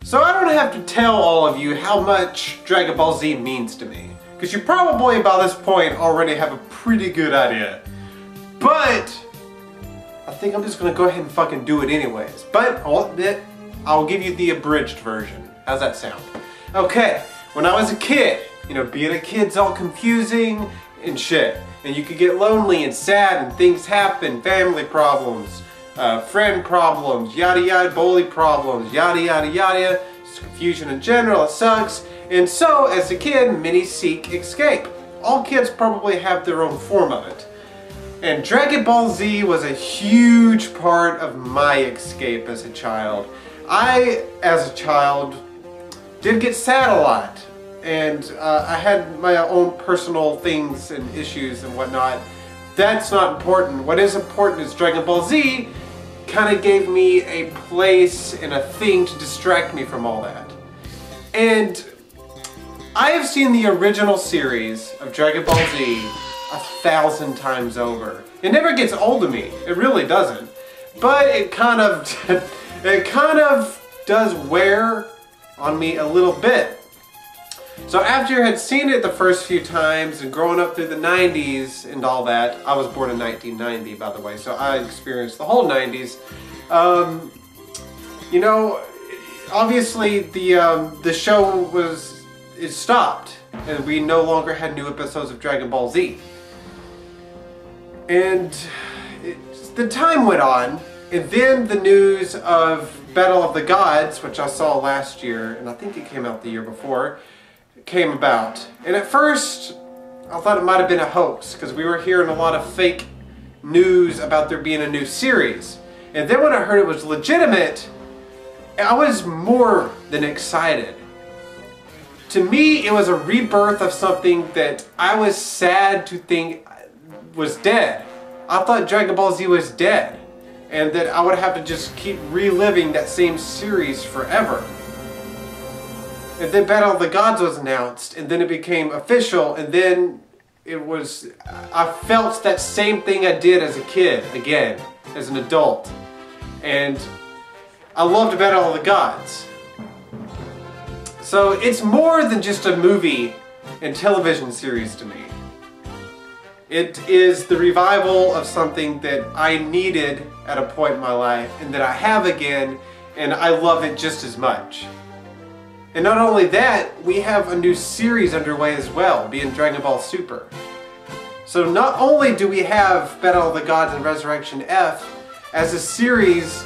So I don't have to tell all of you how much Dragon Ball Z means to me, because you probably by this point already have a pretty good idea. But I think I'm just gonna go ahead and fucking do it anyways. But I'll give you the abridged version. How's that sound? Okay, when I was a kid, you know, being a kid's all confusing and shit. And you could get lonely and sad and things happen, family problems, friend problems, yada yada, bully problems, yada yada yada. Just confusion in general, it sucks. And so, as a kid, many seek escape. All kids probably have their own form of it. And Dragon Ball Z was a huge part of my escape as a child. I, as a child, did get sad a lot. And I had my own personal things and issues and whatnot. That's not important. What is important is Dragon Ball Z kind of gave me a place and a thing to distract me from all that. And I have seen the original series of Dragon Ball Z 1,000 times over. It never gets old to me. It really doesn't. But it kind of does wear on me a little bit. So after I had seen it the first few times and growing up through the 90s and all that, I was born in 1990 by the way, so I experienced the whole 90s. You know, obviously the show it stopped and we no longer had new episodes of Dragon Ball Z. And the time went on, and then the news of Battle of the Gods, which I saw last year, and I think it came out the year before, came about. And at first I thought it might have been a hoax because we were hearing a lot of fake news about there being a new series. And then when I heard it was legitimate, I was more than excited. To me, it was a rebirth of something that I was sad to think was dead. I thought Dragon Ball Z was dead and that I would have to just keep reliving that same series forever. And then Battle of the Gods was announced, and then it became official, and then I felt that same thing I did as a kid, again, as an adult. And I loved Battle of the Gods. So it's more than just a movie and television series to me. It is the revival of something that I needed at a point in my life, and that I have again, and I love it just as much. And not only that, we have a new series underway as well, being Dragon Ball Super. So not only do we have Battle of the Gods and Resurrection F as a series,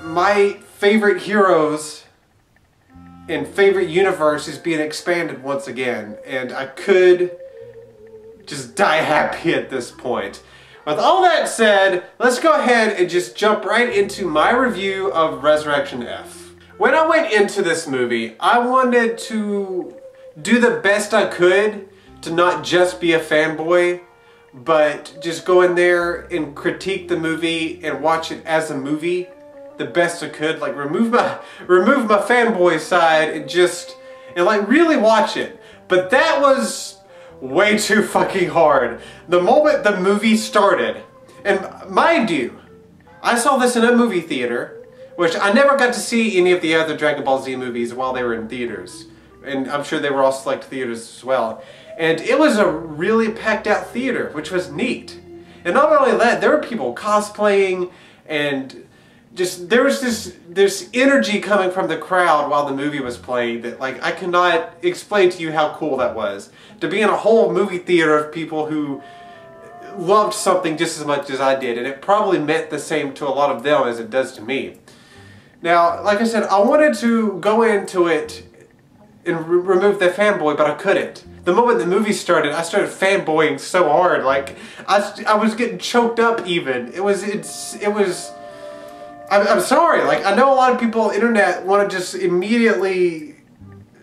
my favorite heroes and favorite universe is being expanded once again, and I could just die happy at this point. With all that said, let's go ahead and just jump right into my review of Resurrection F. When I went into this movie, I wanted to do the best I could to not just be a fanboy, but just go in there and critique the movie and watch it as a movie the best I could. Like remove my fanboy side and like really watch it. But that was way too fucking hard. The moment the movie started, and mind you, I saw this in a movie theater, which I never got to see any of the other Dragon Ball Z movies while they were in theaters. And I'm sure they were all select theaters as well. And it was a really packed out theater, which was neat. And not only that, there were people cosplaying, and just there was this energy coming from the crowd while the movie was playing that, like, I cannot explain to you how cool that was. To be in a whole movie theater of people who loved something just as much as I did, and it probably meant the same to a lot of them as it does to me. Now, like I said, I wanted to go into it and remove the fanboy, but I couldn't. The moment the movie started, I started fanboying so hard, like I was getting choked up even. I'm sorry, like I know a lot of people on the internet want to just immediately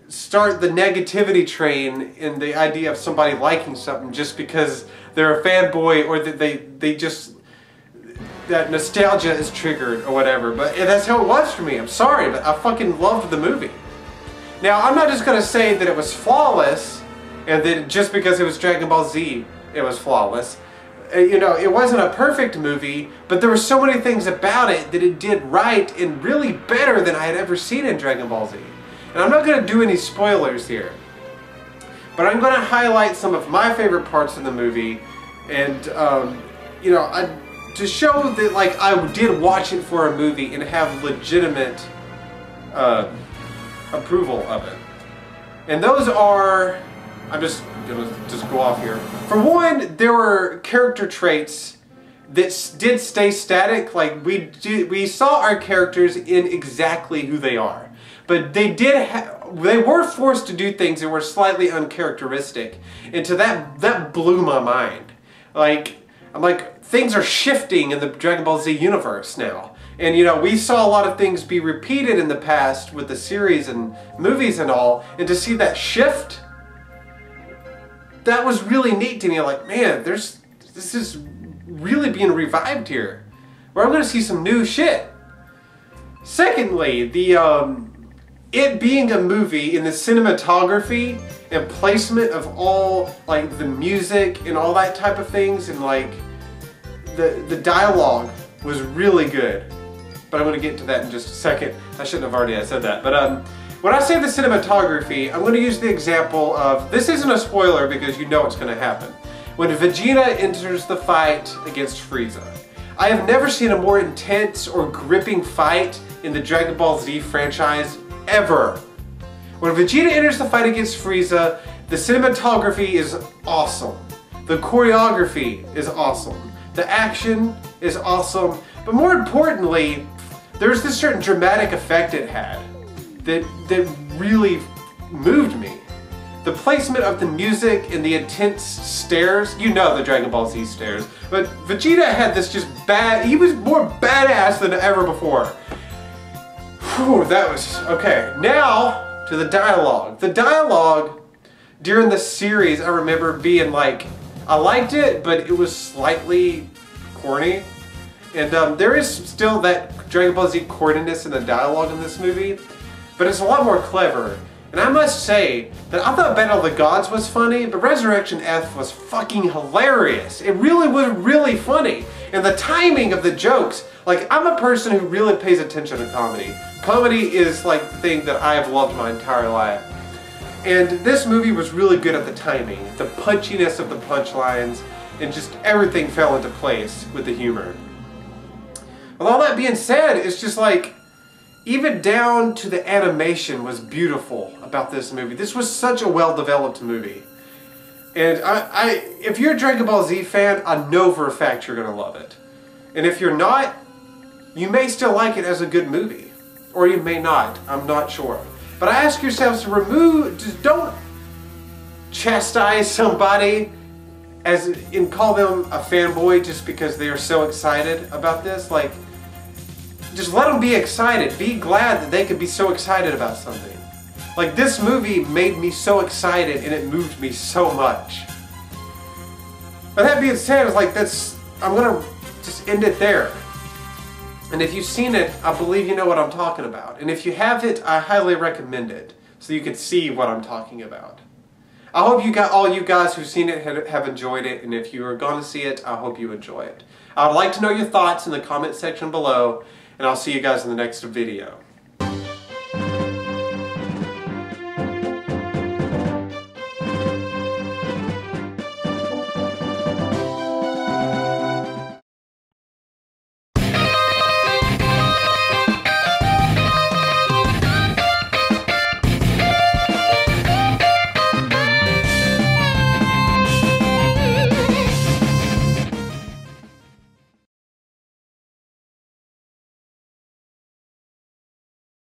start the negativity train in the idea of somebody liking something just because they're a fanboy, or that they just, that nostalgia is triggered or whatever. But that's how it was for me. I'm sorry, but I fucking loved the movie. Now, I'm not just going to say that it was flawless and that just because it was Dragon Ball Z it was flawless. You know, it wasn't a perfect movie, but there were so many things about it that it did right and really better than I had ever seen in Dragon Ball Z. And I'm not going to do any spoilers here, but I'm going to highlight some of my favorite parts of the movie, and you know, to show that like I did watch it for a movie and have legitimate approval of it. And those are, I'm just gonna go off here. For one, there were character traits that did stay static. Like we saw our characters in exactly who they are, but they were forced to do things that were slightly uncharacteristic, and to that blew my mind. Like I'm like, things are shifting in the Dragon Ball Z universe now. And you know, we saw a lot of things be repeated in the past with the series and movies and all, and to see that shift, that was really neat to me. I'm like, man, this is really being revived here, where I'm going to see some new shit. Secondly, it being a movie in the cinematography and placement of all like the music and all that type of things, and like the dialogue was really good. But I'm going to get to that in just a second. I shouldn't have already said that. But when I say the cinematography, I'm going to use the example of, this isn't a spoiler because you know what's going to happen. When Vegeta enters the fight against Frieza. I have never seen a more intense or gripping fight in the Dragon Ball Z franchise ever. When Vegeta enters the fight against Frieza, the cinematography is awesome. The choreography is awesome. The action is awesome. But more importantly, there's this certain dramatic effect it had that really moved me. The placement of the music and the intense stares, you know the Dragon Ball Z stares, but Vegeta had this just he was more badass than ever before. Whew, that was, okay. Now, to the dialogue. The dialogue during the series, I remember being like, I liked it, but it was slightly corny. And there is still that Dragon Ball Z corniness in the dialogue in this movie, but it's a lot more clever. And I must say that I thought Battle of the Gods was funny, but Resurrection F was fucking hilarious. It really was really funny. And the timing of the jokes, like I'm a person who really pays attention to comedy. Comedy is like the thing that I have loved my entire life. And this movie was really good at the timing, the punchiness of the punchlines, and just everything fell into place with the humor. With all that being said, it's just like, even down to the animation was beautiful about this movie. This was such a well-developed movie. And if you're a Dragon Ball Z fan, I know for a fact you're going to love it. And if you're not, you may still like it as a good movie. Or you may not, I'm not sure. But I ask yourselves to just don't chastise somebody and call them a fanboy just because they are so excited about this. Like, just let them be excited. Be glad that they could be so excited about something. Like, this movie made me so excited and it moved me so much. But that being said, it's like, I'm gonna just end it there. And if you've seen it, I believe you know what I'm talking about. And if you haven't, I highly recommend it so you can see what I'm talking about. I hope all you guys who've seen it have enjoyed it, and if you are going to see it, I hope you enjoy it. I would like to know your thoughts in the comment section below, and I'll see you guys in the next video.